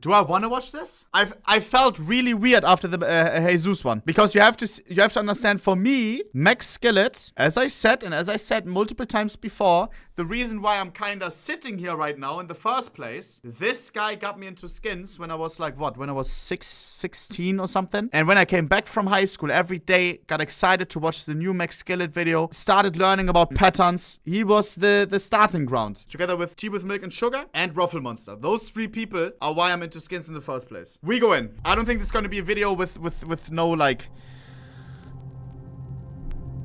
Do I want to watch this? I felt really weird after the Jesus one, because you have to understand, for me, McSkillet, as I said multiple times before, the reason why I'm kind of sitting here right now in the first place, this guy got me into skins when I was like, what? When I was 16 or something. And when I came back from high school, every day got excited to watch the new McSkillet video, started learning about patterns. He was the starting ground, together with Tea with Milk and Sugar and Ruffle Monster. Those three people are why I'm into skins in the first place. We go in. I don't think this is going to be a video with no, like...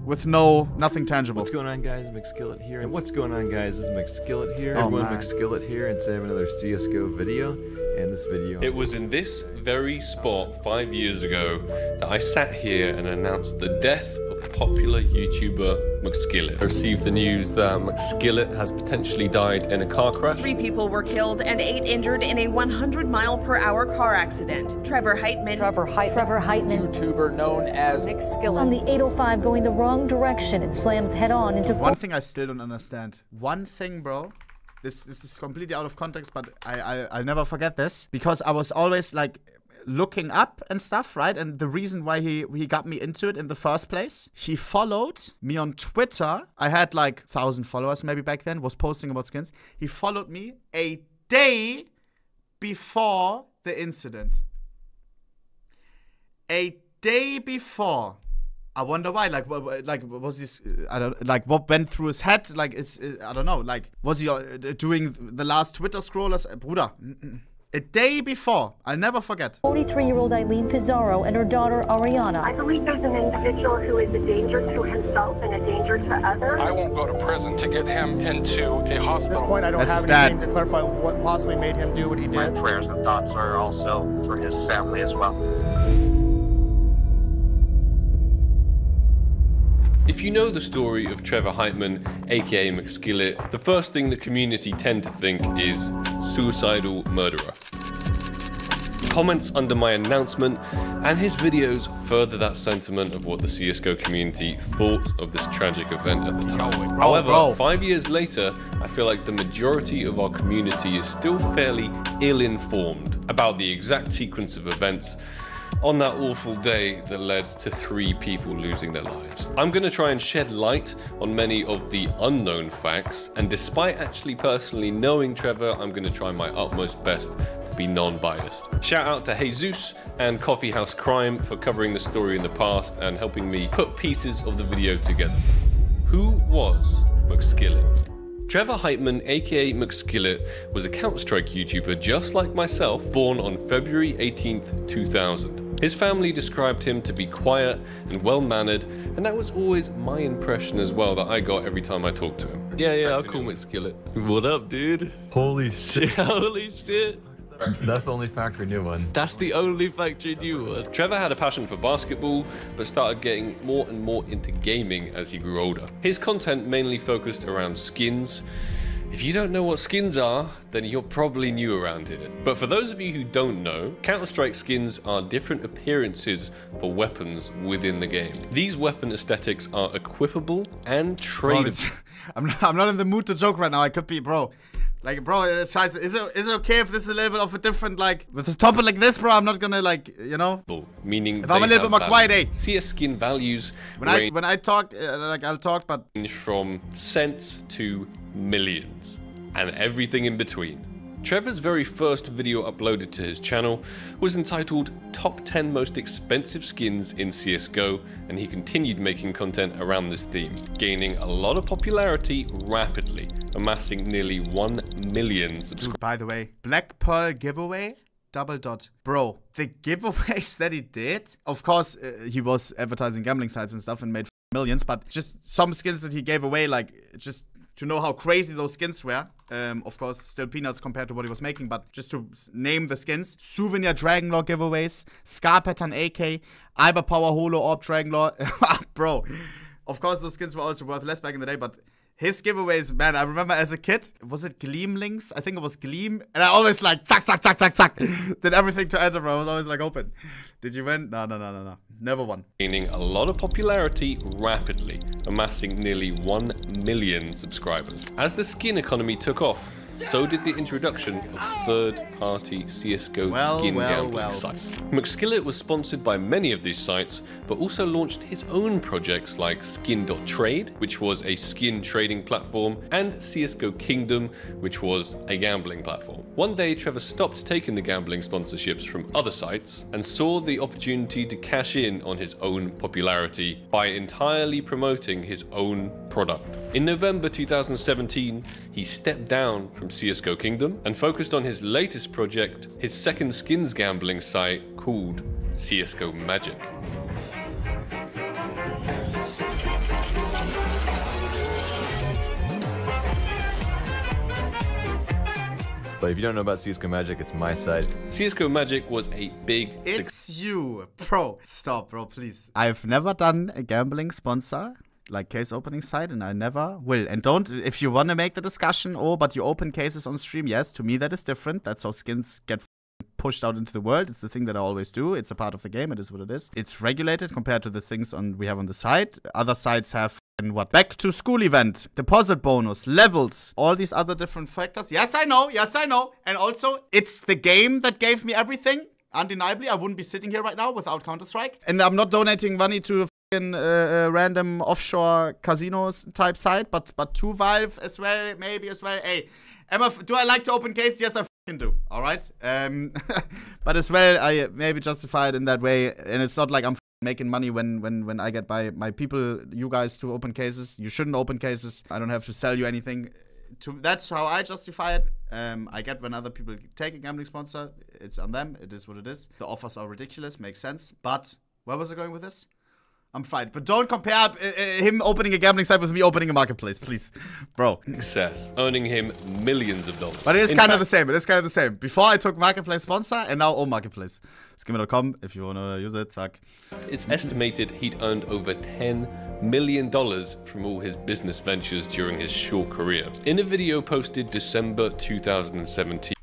with nothing tangible. What's going on, guys? McSkillet here. And what's going on, guys? This is McSkillet here. Oh, Everyone, man. McSkillet here, and today I have another CSGO video. And this video... It was in this very spot 5 years ago that I sat here and announced the death of popular YouTuber McSkillet. I received the news that McSkillet has potentially died in a car crash. 3 people were killed and 8 injured in a 100-mile-per-hour car accident. Trevor Heitman, YouTuber known as McSkillet. On the 805 going the wrong direction, it slams head-on into... One thing I still don't understand. One thing, bro. This is completely out of context, but I'll never forget this. Because I was always, like, looking up and stuff, right? And the reason why he got me into it in the first place, he followed me on Twitter. I had, like, 1,000 followers maybe back then, was posting about skins. He followed me a day before the incident. A day before. I wonder why. Like was this? I don't like what went through his head. Like, I don't know. Like, was he doing the last Twitter scrollers? Bruder, a day before. I'll never forget. 43-year-old Eileen Pizarro and her daughter Ariana. I believe there's an individual who is a danger to himself and a danger to others. I won't go to prison to get him into a hospital. At this point, I don't That's have anything to clarify what possibly made him do what he My did. prayers and thoughts are also for his family as well. If you know the story of Trevor Heitman, aka McSkillet, the first thing the community tend to think is suicidal murderer. Comments under my announcement and his videos further that sentiment of what the CSGO community thought of this tragic event at the time. However, 5 years later, I feel like the majority of our community is still fairly ill-informed about the exact sequence of events on that awful day that led to 3 people losing their lives. I'm going to try and shed light on many of the unknown facts, and despite actually personally knowing Trevor, I'm going to try my utmost best to be non-biased. Shout out to Jesus and Coffee House Crime for covering the story in the past and helping me put pieces of the video together. Who was McSkillet? Trevor Heitman, aka McSkillet, was a Counter-Strike YouTuber just like myself, born on February 18th, 2000. His family described him to be quiet and well-mannered, and that was always my impression as well that I got every time I talked to him. Yeah, I'll call McSkillet. What up, dude? Holy shit. Holy shit. That's the only factory new one. That's the only factory new one. Trevor had a passion for basketball, but started getting more and more into gaming as he grew older. His content mainly focused around skins. If you don't know what skins are, then you're probably new around here. But for those of you who don't know, Counter-Strike skins are different appearances for weapons within the game. These weapon aesthetics are equipable and tradable. I'm not in the mood to joke right now. I could be, bro. Like, bro, scheiße, is it okay if this is a little bit of a different, like, with a topic like this, bro? I'm not gonna, like, you know? Meaning if I'm a little bit more quiet, eh? CS skin values when I talk, like, I'll talk, but range from cents to millions and everything in between. Trevor's very first video uploaded to his channel was entitled Top 10 Most Expensive Skins in CSGO, and he continued making content around this theme, gaining a lot of popularity rapidly, amassing nearly 1 million subscribers. By the way, Black Pearl giveaway, double dot. Bro, the giveaways that he did, of course, he was advertising gambling sites and stuff and made millions, but just some skins that he gave away, like, just to know how crazy those skins were. Of course, still peanuts compared to what he was making, but just to name the skins. Souvenir Dragonlord giveaways, Scar Pattern AK, Iber Power Holo Orb Dragonlord. Bro, of course those skins were also worth less back in the day, but his giveaways, man, I remember as a kid, was it Gleam Links? I think it was Gleam. And I always like, zack, zack, zack, zack, zack. Did everything to enter, bro. I was always like, open. Did you win? No. Never won. Gaining a lot of popularity rapidly, amassing nearly 1 million subscribers. As the skin economy took off, so did the introduction of third-party CSGO skin gambling sites. McSkillet was sponsored by many of these sites, but also launched his own projects like Skin.trade, which was a skin trading platform, and CSGO Kingdom, which was a gambling platform. One day, Trevor stopped taking the gambling sponsorships from other sites and saw the opportunity to cash in on his own popularity by entirely promoting his own product. In November 2017, he stepped down from CSGO Kingdom and focused on his latest project, his second skins gambling site called CSGO Magic. But if you don't know about CSGO Magic, it's my site. CSGO Magic was a big... It's you, bro. Stop, bro, please. I've never done a gambling sponsor, like case opening site, and I never will. And don't, if you want to make the discussion, oh, but you open cases on stream, yes, to me that is different. That's how skins get pushed out into the world. It's the thing that I always do. It's a part of the game. It is what it is. It's regulated compared to the things we have on the site. Other sites have what? Back to school event, deposit bonus, levels, all these other different factors. Yes, I know. Yes, I know. And also, it's the game that gave me everything. Undeniably, I wouldn't be sitting here right now without Counter-Strike. And I'm not donating money to a random offshore casinos type site, but to Valve as well, maybe as well. Hey, do I like to open case? Yes, I do. All right. But as well, I maybe justify it in that way. And it's not like I'm making money when I get my people, you guys, to open cases. You shouldn't open cases. I don't have to sell you anything. That's how I justify it. I get when other people take a gambling sponsor. It's on them. It is what it is. The offers are ridiculous. Makes sense. But where was I going with this? I'm fine. But don't compare him opening a gambling site with me opening a marketplace, please. Bro. Success. Earning him millions of dollars. But it is kind of the same. It is kind of the same. Before I took marketplace sponsor and now own marketplace. Skimmer.com if you want to use it. Suck. It's estimated he'd earned over $10 million from all his business ventures during his short career. In a video posted December 2017.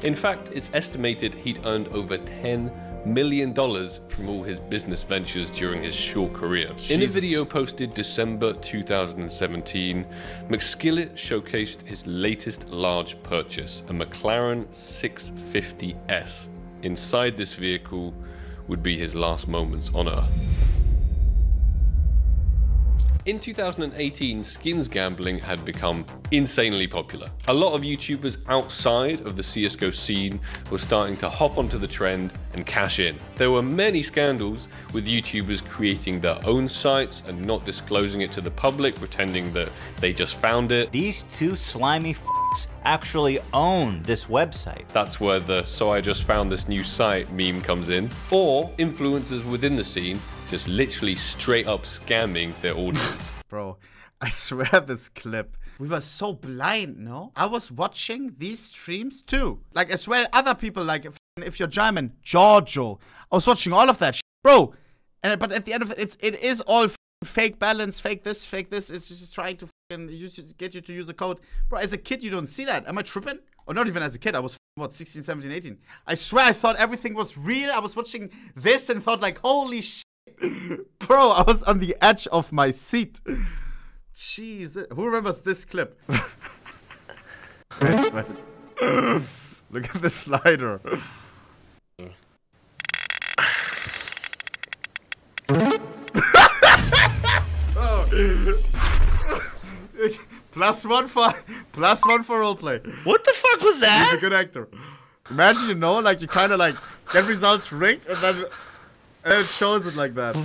In fact, it's estimated he'd earned over $10 million from all his business ventures during his short career. Jesus. In a video posted December 2017, McSkillet showcased his latest large purchase, a McLaren 650S. Inside this vehicle would be his last moments on Earth. In 2018, skins gambling had become insanely popular. A lot of YouTubers outside of the CSGO scene were starting to hop onto the trend and cash in. There were many scandals with YouTubers creating their own sites and not disclosing it to the public, pretending that they just found it. These two slimy f***s actually own this website. That's where the "so I just found this new site" meme comes in. Or influencers within the scene just literally straight up scamming their audience. Bro, I swear this clip. We were so blind, no? I was watching these streams too. Like as well, other people, like if you're German, Giorgio. I was watching all of that shit, bro. But at the end of it, it is all fake balance, fake this, fake this. It's just trying to get you to use a code. Bro, as a kid, you don't see that. Am I tripping? Or not even as a kid. I was, what, 16, 17, 18. I swear I thought everything was real. I was watching this and thought like, holy shit. Bro, I was on the edge of my seat. Jesus. Who remembers this clip? Look at the slider. +1 for roleplay. What the fuck was that? He's a good actor. Imagine, you know, like you kind of like get results rigged and then it shows it like that.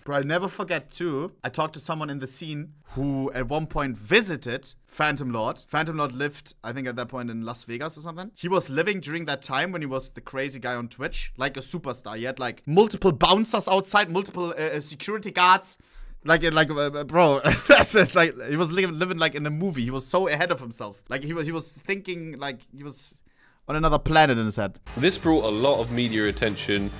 Bro, I'll never forget too. I talked to someone in the scene who at one point visited Phantom Lord. Phantom Lord lived, I think at that point in Las Vegas or something. He was living during that time when he was the crazy guy on Twitch, like a superstar. He had like multiple bouncers outside, multiple security guards. Bro, that's it. Like he was living like in a movie. He was so ahead of himself. Like he was thinking like he was on another planet in his head. This brought a lot of media attention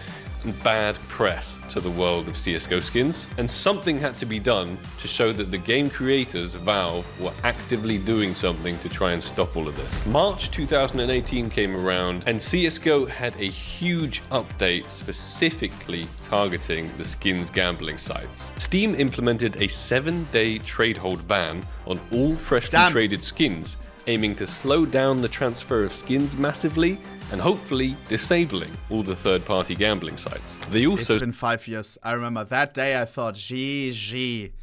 and bad press to the world of CSGO skins, and something had to be done to show that the game creators, Valve, were actively doing something to try and stop all of this. March 2018 came around, and CSGO had a huge update specifically targeting the skins gambling sites. Steam implemented a 7-day trade hold ban on all freshly traded skins, aiming to slow down the transfer of skins massively and hopefully disabling all the third-party gambling sites. They also— It's been 5 years. I remember that day I thought, GG.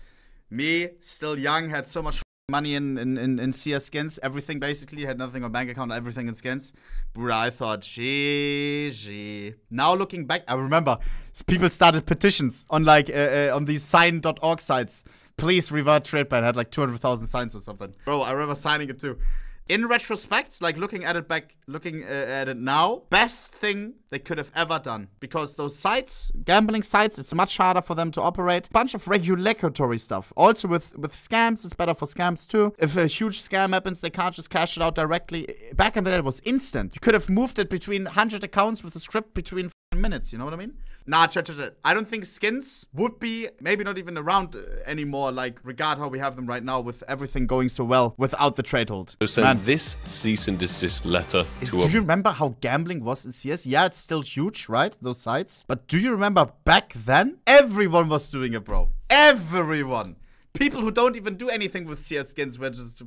Me, still young, had so much money in CS skins. Everything basically, had nothing on bank account, everything in skins. Bruh, I thought, GG. Now looking back, I remember people started petitions on like on these sign.org sites. Please revert trade ban. Had like 200,000 signs or something. Bro, I remember signing it too. In retrospect, like looking at it now, best thing they could have ever done. Because those sites, gambling sites, it's much harder for them to operate. Bunch of regulatory stuff. Also with scams, it's better for scams too. If a huge scam happens, they can't just cash it out directly. Back in the day, it was instant. You could have moved it between 100 accounts with a script between minutes, you know what I mean? Nah, I don't think skins would be maybe not even around anymore, like regard how we have them right now with everything going so well without the trade hold. So send this cease and desist letter to— Do you remember how gambling was in CS? Yeah, it's still huge, right? Those sites. But do you remember back then? Everyone was doing it, bro. Everyone. People who don't even do anything with CS skins were just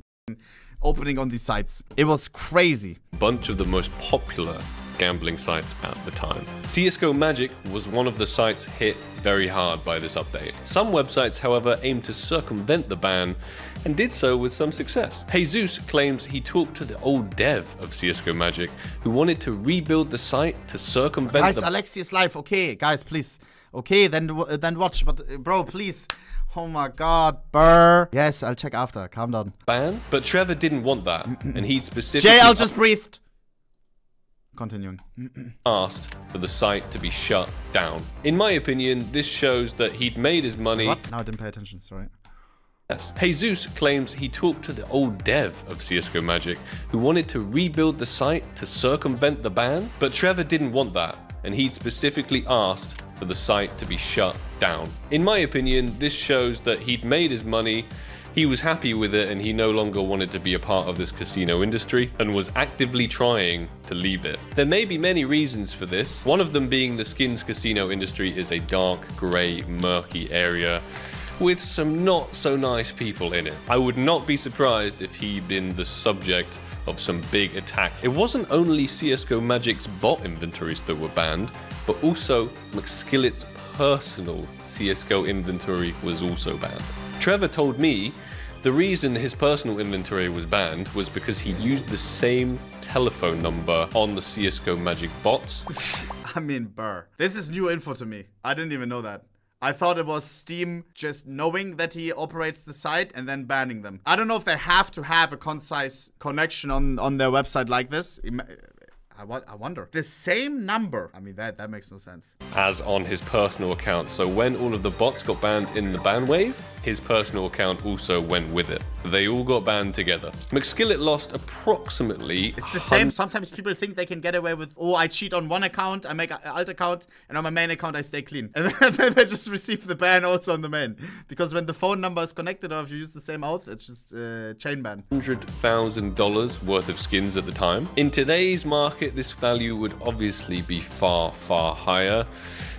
opening on these sites. It was crazy. Bunch of the most popular gambling sites at the time. CSGO Magic was one of the sites hit very hard by this update. Some websites, however, aimed to circumvent the ban and did so with some success. Jesus claims he talked to the old dev of CSGO Magic who wanted to rebuild the site to circumvent Guys, Alexi is live. Okay, guys, please. Okay, then watch. But bro, please. Oh my god, burr. Yes, I'll check after. Calm down. Ban? But Trevor didn't want that, and he specifically— JL just breathed. Continuing. Asked for the site to be shut down. In my opinion, this shows that he'd made his money— What? No, I didn't pay attention, sorry. Yes. Jesus claims he talked to the old dev of CSGO Magic who wanted to rebuild the site to circumvent the ban, but Trevor didn't want that, and he specifically asked for the site to be shut down. In my opinion, this shows that he'd made his money, he was happy with it, and he no longer wanted to be a part of this casino industry and was actively trying to leave it. There may be many reasons for this, one of them being the skins casino industry is a dark, grey, murky area with some not so nice people in it. I would not be surprised if he'd been the subject of some big attacks. It wasn't only CSGO Magic's bot inventories that were banned, but also McSkillet's personal CSGO inventory was also banned. Trevor told me the reason his personal inventory was banned was because he used the same telephone number on the CSGO Magic bots. I mean, burr. This is new info to me. I didn't even know that. I thought it was Steam just knowing that he operates the site and then banning them. I don't know if they have to have a concise connection on their website like this. I wonder. The same number. I mean, that makes no sense. As on his personal account. So when all of the bots got banned in the ban wave, his personal account also went with it. They all got banned together. McSkillet lost approximately— It's the same. Sometimes people think they can get away with, oh, I cheat on one account, I make an alt account, and on my main account I stay clean. And then they just receive the ban also on the main. Because when the phone number is connected, or if you use the same auth, it's just chain ban. $100,000 worth of skins at the time. In today's market, this value would obviously be far, far higher.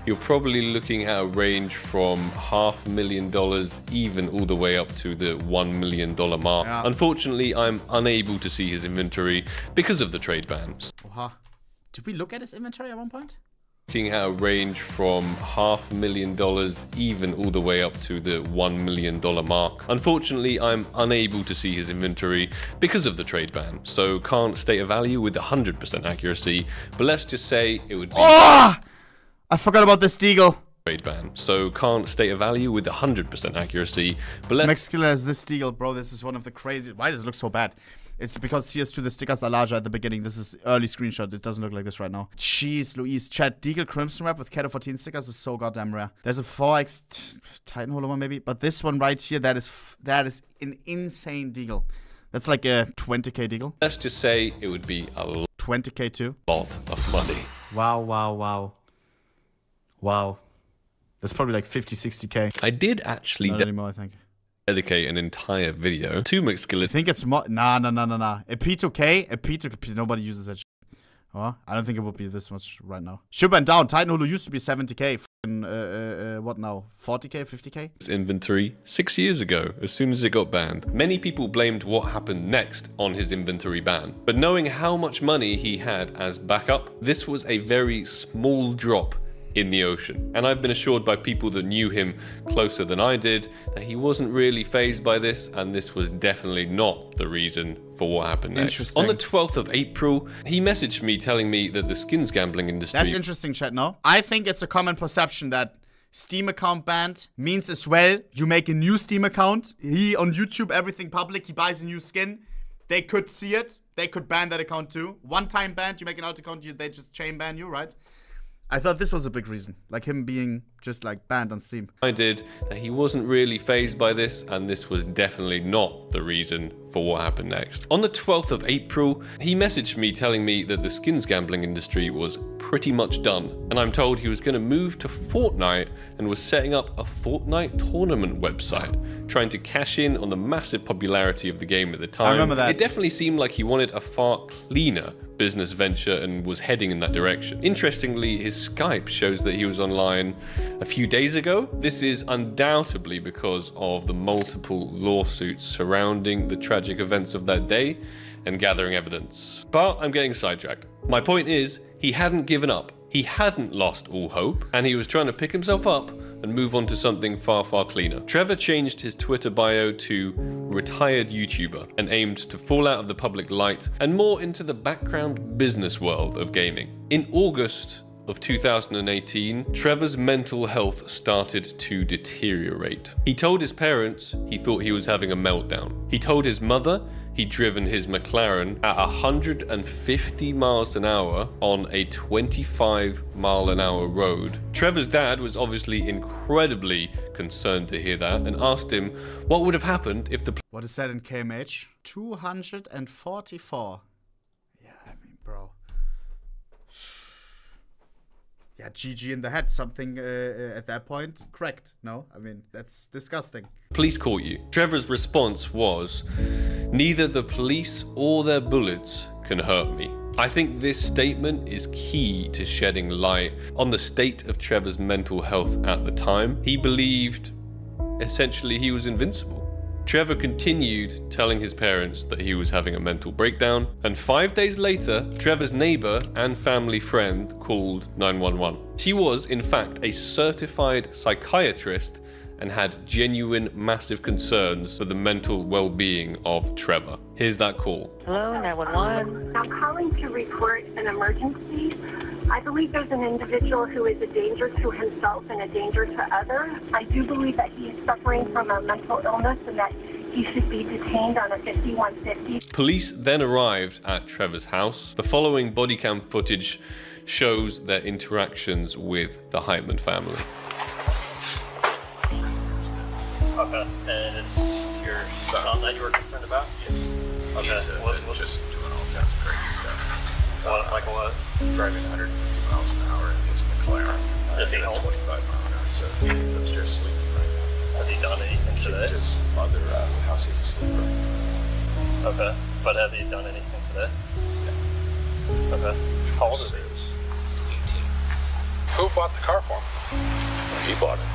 You're probably looking at a range from $500,000 even all the way up to the $1 million mark. Yeah. Unfortunately, I'm unable to see his inventory because of the trade ban. Did we look at his inventory at one point? Looking at a range from $500,000 even all the way up to the $1 million mark. Unfortunately, I'm unable to see his inventory because of the trade ban, so can't state a value with 100% accuracy, but let's just say it would be— Oh! I forgot about this deagle. Trade ban, so can't state a value with 100% accuracy, but let's— McSkillet has this deagle, bro. This is one of the crazy— Why does it look so bad? It's because CS2, the stickers are larger at the beginning. This is early screenshot. It doesn't look like this right now. Jeez, Louise. Chat, Deagle Crimson Wrap with Cato 14 stickers is so goddamn rare. There's a 4x Titan Hollow one maybe. But this one right here, that is an insane deagle. That's like a 20k deagle. Let's just say it would be a 20k too. Lot of money. Wow, wow, wow. Wow. That's probably like 50, 60K. I did actually Not anymore, I think. dedicate an entire video to McSkillet. I think it's more. Nah. A P2K, nobody uses that shit. Oh, I don't think it would be this much right now. Should went down. Titan Hulu used to be 70K. What now? 40K, 50K? Its inventory 6 years ago, as soon as it got banned. Many people blamed what happened next on his inventory ban. But knowing how much money he had as backup, this was a very small drop in the ocean. And I've been assured by people that knew him closer than I did that he wasn't really fazed by this, and this was definitely not the reason for what happened next. Interesting. On the 12th of April, he messaged me telling me that the skins gambling industry... That's interesting, chat, no? I think it's a common perception that Steam account banned means as well you make a new Steam account. He on YouTube, everything public, he buys a new skin. They could see it. They could ban that account too. One time banned, you make an alt account, they just chain ban you, right? I thought this was a big reason, like him being just like banned on Steam. I did that he wasn't really fazed by this, and this was definitely not the reason for what happened next. On the 12th of April, he messaged me telling me that the skins gambling industry was pretty much done, and I'm told he was going to move to Fortnite and was setting up a Fortnite tournament website, trying to cash in on the massive popularity of the game at the time. I remember that. It definitely seemed like he wanted a far cleaner business venture and was heading in that direction. Interestingly, his Skype shows that he was online a few days ago. This is undoubtedly because of the multiple lawsuits surrounding the tragic events of that day and gathering evidence. But I'm getting sidetracked. My point is, he hadn't given up. He hadn't lost all hope, and he was trying to pick himself up and move on to something far, far cleaner. Trevor changed his Twitter bio to retired YouTuber and aimed to fall out of the public light and more into the background business world of gaming. In August of 2018, Trevor's mental health started to deteriorate. He told his parents he thought he was having a meltdown. He told his mother he'd driven his McLaren at 150 miles an hour on a 25-mile-an-hour road. Trevor's dad was obviously incredibly concerned to hear that and asked him what would have happened if the... What is that in KMH? 244. Yeah, I mean, bro. Yeah, GG in the head, something at that point cracked. No, I mean, that's disgusting. Police caught you. Trevor's response was, neither the police or their bullets can hurt me. I think this statement is key to shedding light on the state of Trevor's mental health at the time. He believed, essentially, he was invincible. Trevor continued telling his parents that he was having a mental breakdown, and 5 days later, Trevor's neighbor and family friend called 911. She was, in fact, a certified psychiatrist and had genuine massive concerns for the mental well-being of Trevor. Here's that call. Hello, 911. I'm calling to report an emergency. I believe there's an individual who is a danger to himself and a danger to others. I do believe that he is suffering from a mental illness and that he should be detained on a 5150. Police then arrived at Trevor's house. The following body cam footage shows their interactions with the Heitman family. Okay, and it's your son that you were concerned about? Yes. Okay. He's just doing all kinds of crazy stuff. Like what? Driving 150 miles an hour in his McLaren. Is he home? 25 miles an hour, so he's upstairs sleeping right now. Has he done anything today? His mother out of the house, he's asleep right now. Okay, but has he done anything today? Yeah. Okay. How old is he? 18. Who bought the car for him? He bought it.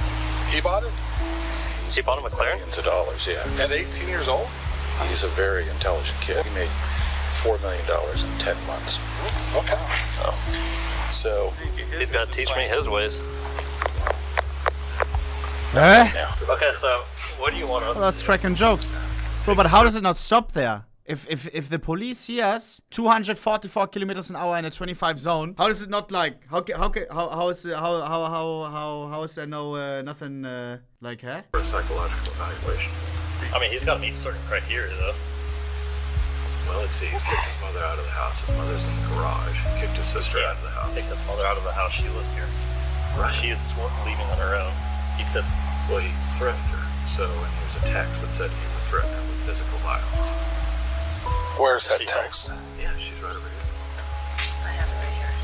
He bought it? He bought a McLaren? Millions of dollars, yeah. At 18 years old? He's a very intelligent kid. He made $4 million in 10 months. Okay. Oh. So He's got to teach me his ways. Eh? now, Okay, so what do you want us Well, that's cracking jokes. Bro, but how does it not stop there? If the police hears 244 kilometers an hour in a 25 zone, how does it not like how is it, how is there no nothing like for a psychological evaluation. I mean, he's got to meet certain criteria, though. Well, let's see. He's kicked his mother out of the house. His mother's in the garage. He kicked his sister out of the house. Take his mother out of the house. She lives here. Right. She is leaving on her own. He pissed. Well, he threatened her. So, and there's a text that said he would threaten her with physical violence. Where's that text? Yeah, she's right over here. I have it right here.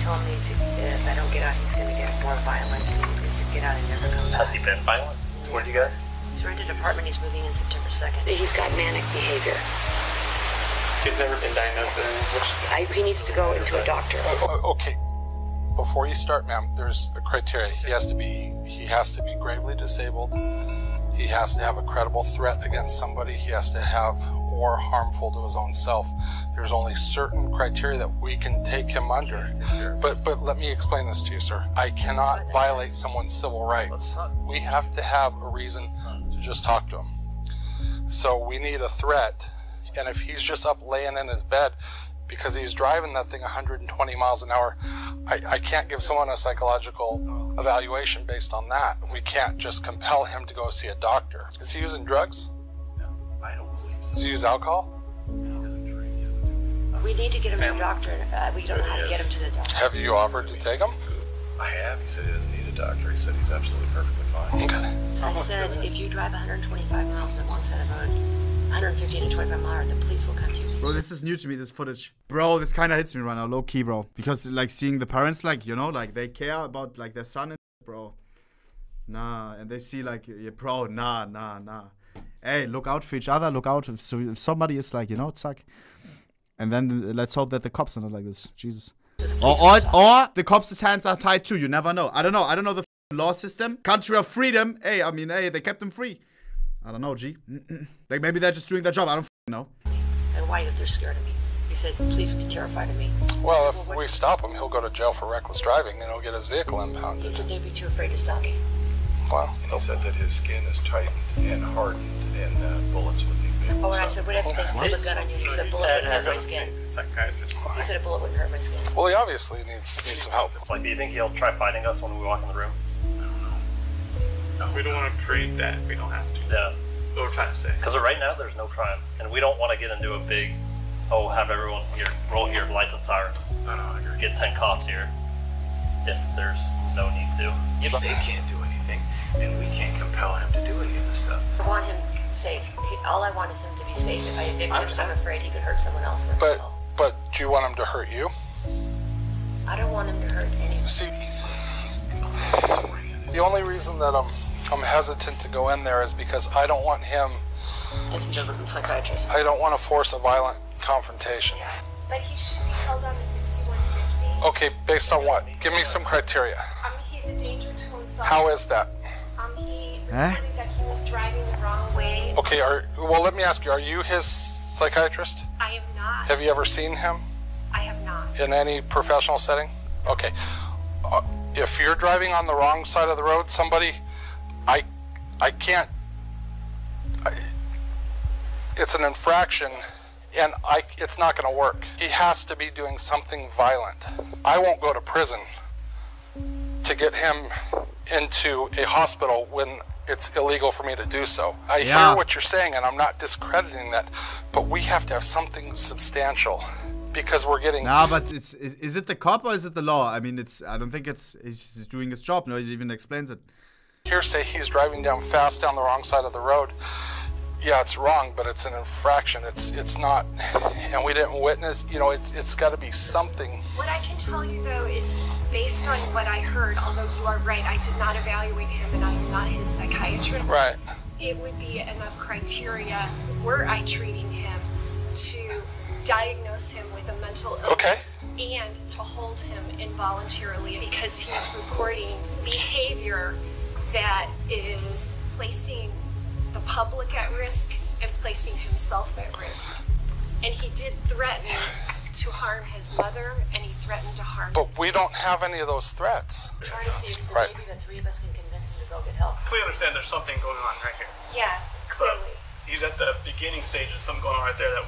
Tell me to, if I don't get out, he's gonna get more violent. He said, get out and never come back. Has he been violent toward you guys? He's rented an apartment. He's moving in September 2nd. He's got manic behavior. He's never been diagnosed in which... He needs to go into a doctor. Okay. Before you start, ma'am, there's a criteria. He has to be gravely disabled. He has to have a credible threat against somebody. He has to have or harmful to his own self. There's only certain criteria that we can take him under. But let me explain this to you, sir. I cannot violate someone's civil rights. We have to have a reason to just talk to him. So we need a threat. And if he's just up laying in his bed because he's driving that thing 120 miles an hour, I can't give someone a psychological evaluation based on that. We can't just compel him to go see a doctor. Is he using drugs? No, I don't believe so. Does he use alcohol? He doesn't drink, he doesn't do We need to get him to a doctor. We don't know how to get him to the doctor. Have you offered to take him? I have. He said he doesn't need a doctor. He said he's absolutely perfectly fine. Okay. So I said, if you drive 125 miles on one side of the road, 150 to 25 miles, the police will come to you. Bro, this is new to me, this footage. Bro, this kind of hits me right now, low key, bro. Because, like, seeing the parents, like, you know, like, they care about, like, their son and bro. Nah, and they see, like, yeah, bro, nah. Hey, look out for each other, look out. If somebody is, like, you know, it's like... And then let's hope that the cops are not like this. Jesus. Or the cops' hands are tied too, you never know. I don't know the law system. Country of freedom. Hey, I mean, hey, they kept them free. I don't know, G. Like, maybe they're just doing their job. I don't know. And why? Because they're scared of me. He said, police will be terrified of me. Well, if we stop him, he'll go to jail for reckless driving and he'll get his vehicle impounded. He said they'd be too afraid to stop me. Wow. And he said that his skin is tightened and hardened and bullets would be made. Oh, and I said, what if they pulled a gun on you? He said, a bullet wouldn't hurt my skin. He said a bullet wouldn't hurt my skin. Well, he obviously needs some help. Like, do you think he'll try fighting us when we walk in the room? We don't want to create that if we don't have to. Yeah. What we're trying to say. Because right now there's no crime, and we don't want to get into a big, have everyone here, roll here, lights and sirens. Get 10 cops here if there's no need to. If they can't do anything, then we can't compel him to do any of this stuff. I want him safe. All I want is him to be safe. If I evict him, I'm afraid he could hurt someone else or himself. But do you want him to hurt you? I don't want him to hurt anyone. See, the only reason that I'm hesitant to go in there is because I don't want him... It's a different psychiatrist. I don't want to force a violent confrontation. But he should be held on the 5150. Okay, based on what? Give me some criteria. He's a danger to himself. How is that? He reported that he was driving the wrong way. Okay, well, let me ask you, are you his psychiatrist? I am not. Have you ever seen him? I have not. In any professional setting? Okay. If you're driving on the wrong side of the road, somebody, I can't, it's an infraction, and it's not going to work. He has to be doing something violent. I won't go to prison to get him into a hospital when it's illegal for me to do so. I hear what you're saying, and I'm not discrediting that, but we have to have something substantial. Because we're getting... Nah, but is it the cop or is it the law? I mean, I don't think he's doing his job. No, he even explains it. Hearsay, he's driving fast down the wrong side of the road. Yeah, it's wrong, but it's an infraction. It's not, and we didn't witness, you know, it's got to be something. What I can tell you, though, is based on what I heard, although you are right, I did not evaluate him and I am not his psychiatrist. Right. It would be enough criteria, were I treating him, to diagnose him with a mental illness and to hold him involuntarily because he's reporting behavior that is placing the public at risk and placing himself at risk. And he did threaten to harm his mother, and he threatened to harm But we don't have any of those threats. I'm trying to see if maybe the three of us can convince him to go get help. Clearly understand there's something going on right here. Yeah, clearly. But he's at the beginning stage of something going on right there that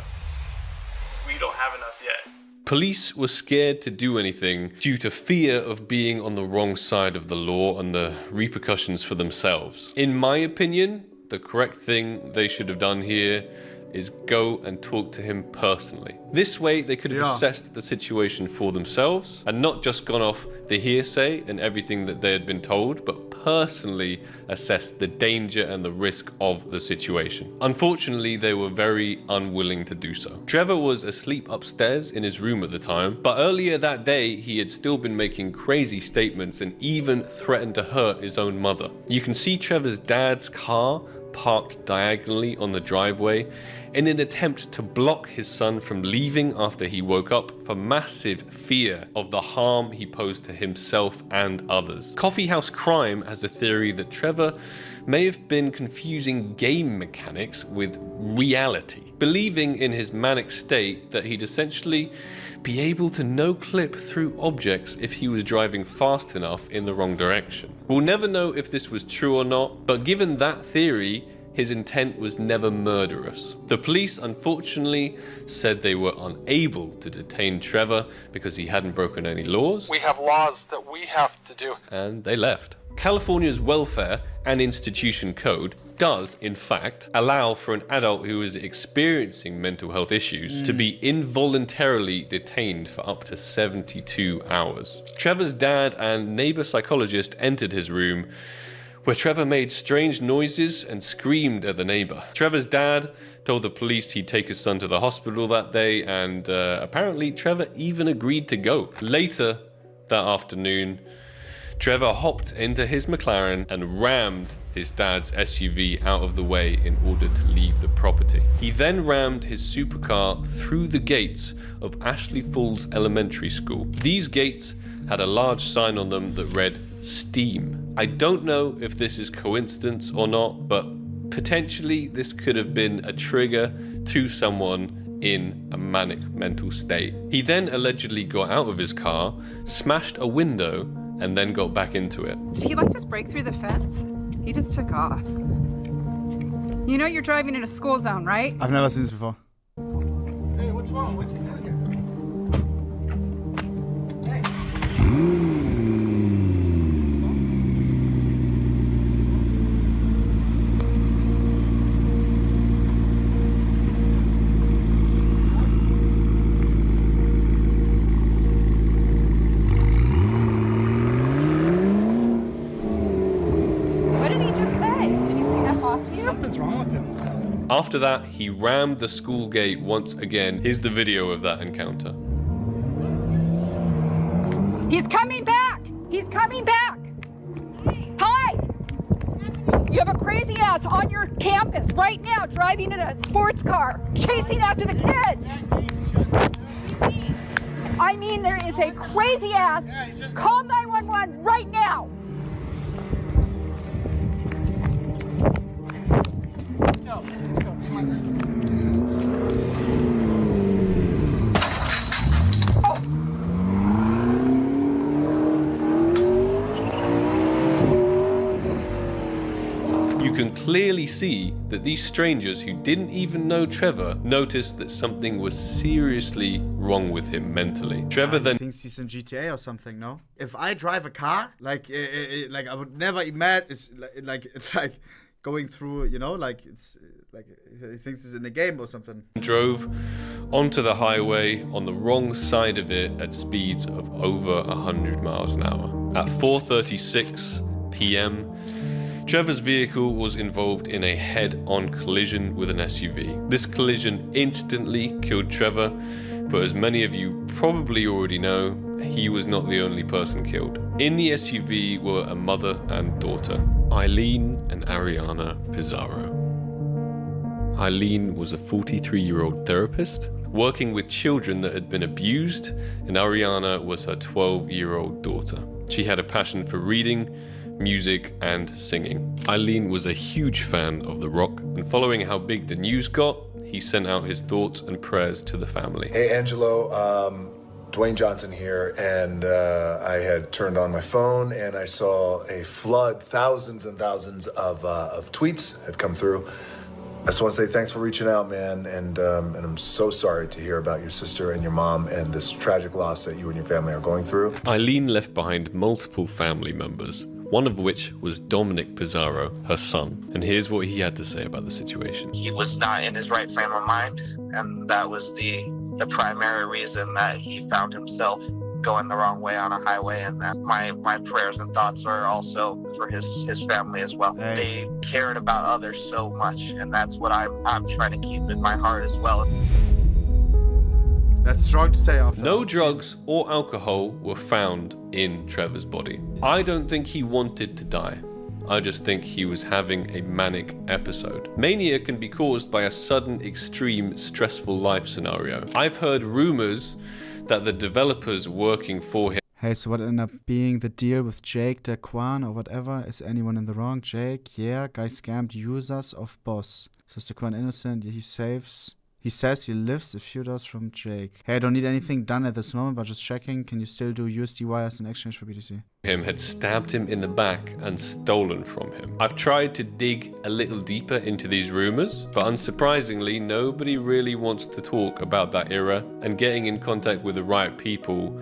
we don't have enough yet. Police were scared to do anything due to fear of being on the wrong side of the law and the repercussions for themselves. In my opinion, the correct thing they should have done here is go and talk to him personally. This way, they could have assessed the situation for themselves and not just gone off the hearsay and everything that they had been told, but personally assessed the danger and the risk of the situation. Unfortunately, they were very unwilling to do so. Trevor was asleep upstairs in his room at the time, but earlier that day, he had still been making crazy statements and even threatened to hurt his own mother. You can see Trevor's dad's car parked diagonally on the driveway in an attempt to block his son from leaving after he woke up for massive fear of the harm he posed to himself and others. Coffeehouse Crime has a theory that Trevor may have been confusing game mechanics with reality, believing in his manic state that he'd essentially be able to no-clip through objects if he was driving fast enough in the wrong direction. We'll never know if this was true or not, but given that theory, his intent was never murderous. The police unfortunately said they were unable to detain Trevor because he hadn't broken any laws. We have laws that we have to do. And they left. California's Welfare and Institution Code does, in fact, allow for an adult who is experiencing mental health issues to be involuntarily detained for up to 72 hours. Trevor's dad and neighbor psychologist entered his room, where Trevor made strange noises and screamed at the neighbor. Trevor's dad told the police he'd take his son to the hospital that day, and apparently Trevor even agreed to go. Later that afternoon, Trevor hopped into his McLaren and rammed his dad's SUV out of the way in order to leave the property. He then rammed his supercar through the gates of Ashley Falls Elementary School. These gates had a large sign on them that read STEAM. I don't know if this is coincidence or not, but potentially this could have been a trigger to someone in a manic mental state. He then allegedly got out of his car, smashed a window, and then got back into it. Did he just break through the fence? He just took off. You know you're driving in a school zone, right? I've never seen this before. Hey, what's wrong? What'd you do here? After that, he rammed the school gate once again. Here's the video of that encounter. He's coming back! He's coming back! Hi! You have a crazy ass on your campus right now driving in a sports car, chasing after the kids! I mean, there is a crazy ass. Call 911 right now! You can clearly see that these strangers who didn't even know Trevor noticed that something was seriously wrong with him mentally. Trevor then thinks he's in GTA or something, no? If I drive a car, like I would never imagine it's like going through, you know, like it's like he thinks he's in a game or something. Drove onto the highway on the wrong side of it at speeds of over 100 miles an hour. At 4:36 p.m., Trevor's vehicle was involved in a head-on collision with an SUV. This collision instantly killed Trevor, but as many of you probably already know, he was not the only person killed. In the SUV were a mother and daughter, Eileen and Ariana Pizarro. Eileen was a 43-year-old therapist working with children that had been abused, and Ariana was her 12-year-old daughter. She had a passion for reading, music, and singing. Eileen was a huge fan of The Rock, and following how big the news got, he sent out his thoughts and prayers to the family. Hey Angelo, Dwayne Johnson here, and I had turned on my phone and I saw a flood, thousands and thousands of tweets had come through. I just want to say thanks for reaching out, man, and I'm so sorry to hear about your sister and your mom and this tragic loss that you and your family are going through. Eileen left behind multiple family members. one of which was Dominic Pizarro, her son. And here's what he had to say about the situation. He was not in his right frame of mind, and that was the primary reason that he found himself going the wrong way on a highway, and that my prayers and thoughts are also for his family as well. They cared about others so much, and that's what I'm trying to keep in my heart as well. That's strong to say after. No drugs or alcohol were found in Trevor's body. I don't think he wanted to die. I just think he was having a manic episode. Mania can be caused by a sudden, extreme, stressful life scenario. I've heard rumors that the developers working for him. Hey, so what ended up being the deal with Jake Daquan or whatever? Is anyone in the wrong? Jake, yeah, guy scammed users of Boss. So is Daquan innocent? He says he lives a few doors from Jake. Hey, I don't need anything done at this moment, but just checking. Can you still do USD wires in exchange for BTC? Had stabbed him in the back and stolen from him. I've tried to dig a little deeper into these rumors, but unsurprisingly, nobody really wants to talk about that era, and getting in contact with the right people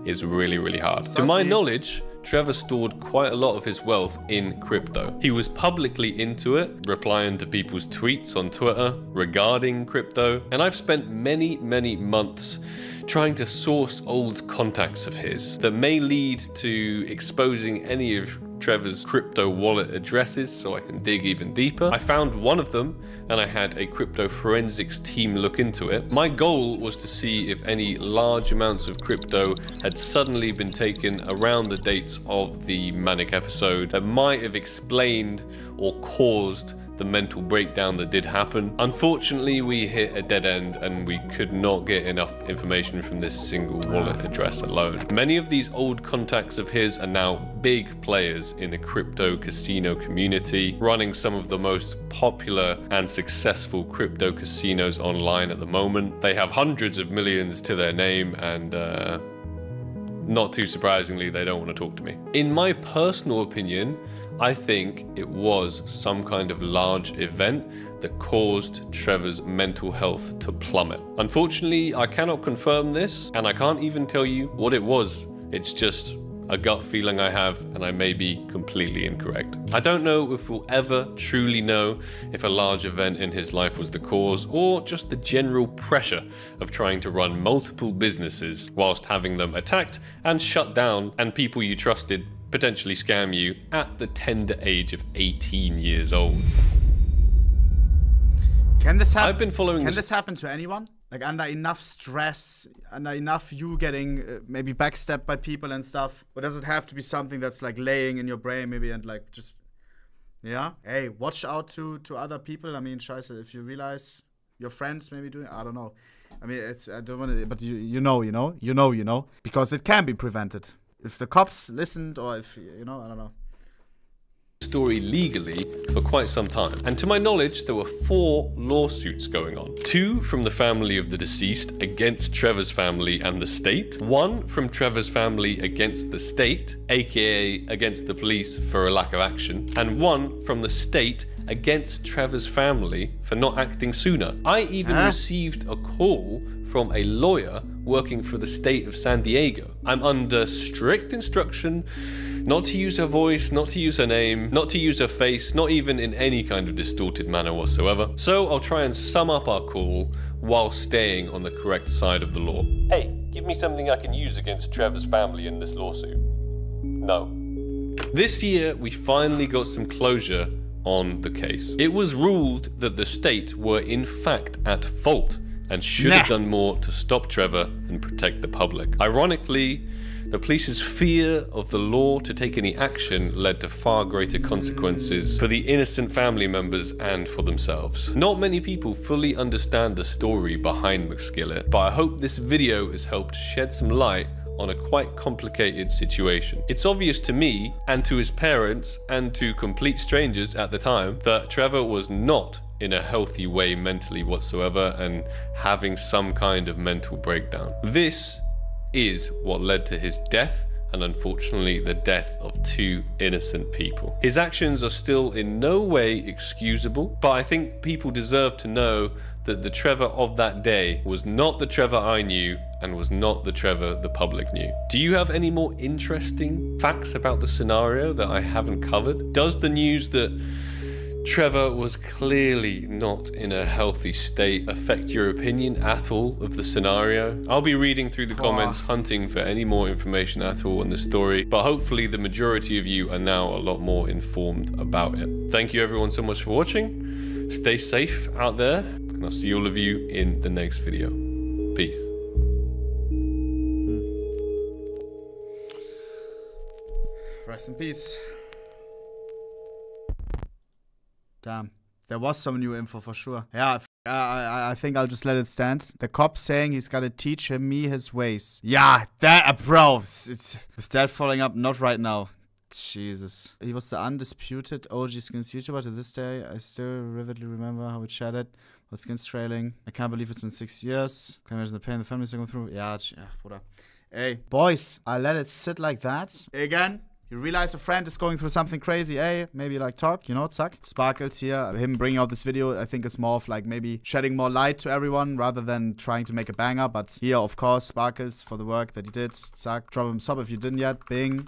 is really, really hard. To my knowledge, Trevor stored quite a lot of his wealth in crypto. He was publicly into it, replying to people's tweets on Twitter regarding crypto, and I've spent many, many months trying to source old contacts of his that may lead to exposing any of Trevor's crypto wallet addresses so I can dig even deeper. I found one of them and I had a crypto forensics team look into it. My goal was to see if any large amounts of crypto had suddenly been taken around the dates of the manic episode that might have explained or caused the mental breakdown that did happen. Unfortunately, we hit a dead end and we could not get enough information from this single wallet address alone. Many of these old contacts of his are now big players in the crypto casino community, running some of the most popular and successful crypto casinos online at the moment. They have hundreds of millions to their name, and not too surprisingly, they don't want to talk to me. In my personal opinion, I think it was some kind of large event that caused Trevor's mental health to plummet. Unfortunately, I cannot confirm this, and I can't even tell you what it was. It's just a gut feeling I have, and I may be completely incorrect. I don't know if we'll ever truly know if a large event in his life was the cause, or just the general pressure of trying to run multiple businesses whilst having them attacked and shut down, and people you trusted potentially scam you at the tender age of 18 years old. Can this happen? I've been following Can this happen to anyone? Like under enough stress, under enough you getting maybe backstabbed by people and stuff? Or does it have to be something that's like laying in your brain maybe and like just, yeah? Hey, watch out to other people. I mean, scheiße, if you realize your friends maybe doing, I don't know. I mean, it's, I don't want to, but you know, because it can be prevented. If the cops listened, or if, you know, I don't know. Story legally for quite some time, and to my knowledge there were 4 lawsuits going on. 2 from the family of the deceased against Trevor's family and the state, 1 from Trevor's family against the state, aka against the police for a lack of action, and 1 from the state against Trevor's family for not acting sooner. I even received a call from a lawyer working for the state of San Diego. I'm under strict instruction not to use her voice, not to use her name, not to use her face, not even in any kind of distorted manner whatsoever. So I'll try and sum up our call while staying on the correct side of the law. Hey, give me something I can use against Trevor's family in this lawsuit. No. This year, we finally got some closure on the case. It was ruled that the state were in fact at fault and should have done more to stop Trevor and protect the public. Ironically, the police's fear of the law to take any action led to far greater consequences for the innocent family members and for themselves. Not many people fully understand the story behind McSkillet, but I hope this video has helped shed some light on a quite complicated situation. It's obvious to me, and to his parents, and to complete strangers at the time, that Trevor was not in a healthy way mentally whatsoever and having some kind of mental breakdown. This is what led to his death and unfortunately the death of 2 innocent people. His actions are still in no way excusable, but I think people deserve to know that the Trevor of that day was not the Trevor I knew and was not the Trevor the public knew. Do you have any more interesting facts about the scenario that I haven't covered? Does the news that Trevor was clearly not in a healthy state affect your opinion at all of the scenario? I'll be reading through the comments, hunting for any more information at all on the story, but hopefully the majority of you are now a lot more informed about it. Thank you everyone so much for watching. Stay safe out there, and I'll see all of you in the next video. Peace. Rest in peace. Damn. There was some new info for sure. Yeah, I think I'll just let it stand. The cop saying he's gotta teach me his ways. Yeah, that, bro. It's with that following up, not right now. Jesus. He was the undisputed OG Skins YouTuber. To this day, I still vividly remember how we chatted. With Skins trailing. I can't believe it's been 6 years. Can you imagine the pain the families are going through? Yeah, bruder. Hey, boys, I let it sit like that. Again. You realize a friend is going through something crazy, hey, maybe like talk, you know, Zack. Sparkles here, him bringing out this video, I think is more of like maybe shedding more light to everyone rather than trying to make a banger. But here, of course, Sparkles for the work that he did. Zack, drop him sub if you didn't yet, bing.